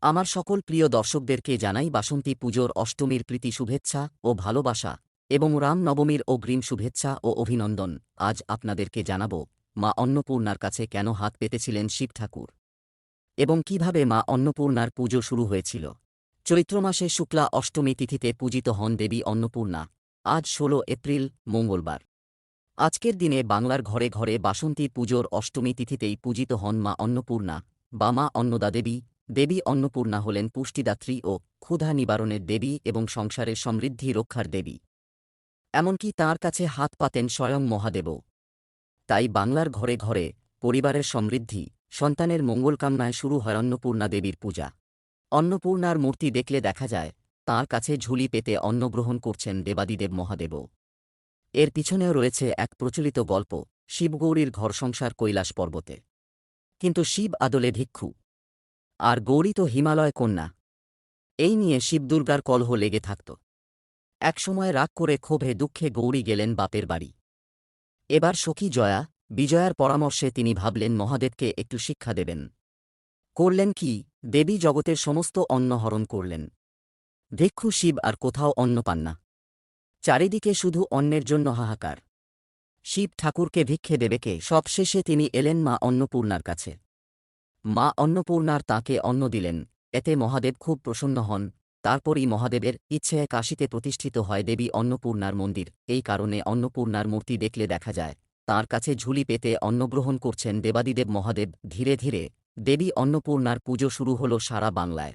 আমার সকল প্রিয় দর্শকদেরকে জানাই বাসন্তী পুজোর অষ্টমীর প্রীতি শুভেচ্ছা ও ভালোবাসা এবং রাম নবমীর অগ্রিম শুভেচ্ছা ও অভিনন্দন। আজ আপনাদেরকে জানাব মা অন্নপূর্ণার কাছে কেন হাত পেতেছিলেন শিব ঠাকুর এবং কিভাবে মা অন্নপূর্ণার পুজো শুরু হয়েছিল। চৈত্র মাসে শুক্লা অষ্টমী তিথিতে পূজিত হন দেবী অন্নপূর্ণা। আজ ১৬ এপ্রিল, মঙ্গলবার। আজকের দিনে বাংলার ঘরে ঘরে বাসন্তী পুজোর অষ্টমী তিথিতেই পূজিত হন মা অন্নপূর্ণা বা মা অন্নদা দেবী। দেবী অন্নপূর্ণা হলেন পুষ্টিদাত্রী ও ক্ষুধা নিবারণের দেবী এবং সংসারের সমৃদ্ধি রক্ষার দেবী। এমনকি তাঁর কাছে হাত পাতেন স্বয়ং মহাদেবও। তাই বাংলার ঘরে ঘরে পরিবারের সমৃদ্ধি, সন্তানের মঙ্গলকামনায় শুরু হয় অন্নপূর্ণা দেবীর পূজা। অন্নপূর্ণার মূর্তি দেখলে দেখা যায় তাঁর কাছে ঝুলি পেতে অন্ন গ্রহণ করছেন দেবাদিদেব মহাদেবও। এর পিছনেও রয়েছে এক প্রচলিত গল্প, শিবগৌরীর ঘর সংসার কৈলাস পর্বতে। কিন্তু শিব আদলে ভিক্ষু, আর গৌরী তো হিমালয় কন্যা। এই নিয়ে শিবদুর্গার কলহ লেগে থাকত। একসময় রাগ করে ক্ষোভে দুঃখে গৌরী গেলেন বাপের বাড়ি। এবার সখী জয়া, বিজয়ার পরামর্শে তিনি ভাবলেন মহাদেবকে একটু শিক্ষা দেবেন। করলেন কি, দেবী জগতের সমস্ত অন্ন হরণ করলেন। ভিক্ষু শিব আর কোথাও অন্ন পান না। চারিদিকে শুধু অন্নের জন্য হাহাকার। শিব ঠাকুরকে ভিক্ষে দেবে কে? সবশেষে তিনি এলেন মা অন্নপূর্ণার কাছে। মা অন্নপূর্ণার তাঁকে অন্ন দিলেন। এতে মহাদেব খুব প্রসন্ন হন। তারপরই মহাদেবের ইচ্ছায় কাশীতে প্রতিষ্ঠিত হয় দেবী অন্নপূর্ণার মন্দির। এই কারণে অন্নপূর্ণার মূর্তি দেখলে দেখা যায় তাঁর কাছে ঝুলি পেতে অন্নগ্রহণ করছেন দেবাদিদেব মহাদেব। ধীরে ধীরে দেবী অন্নপূর্ণার পুজো শুরু হল সারা বাংলায়।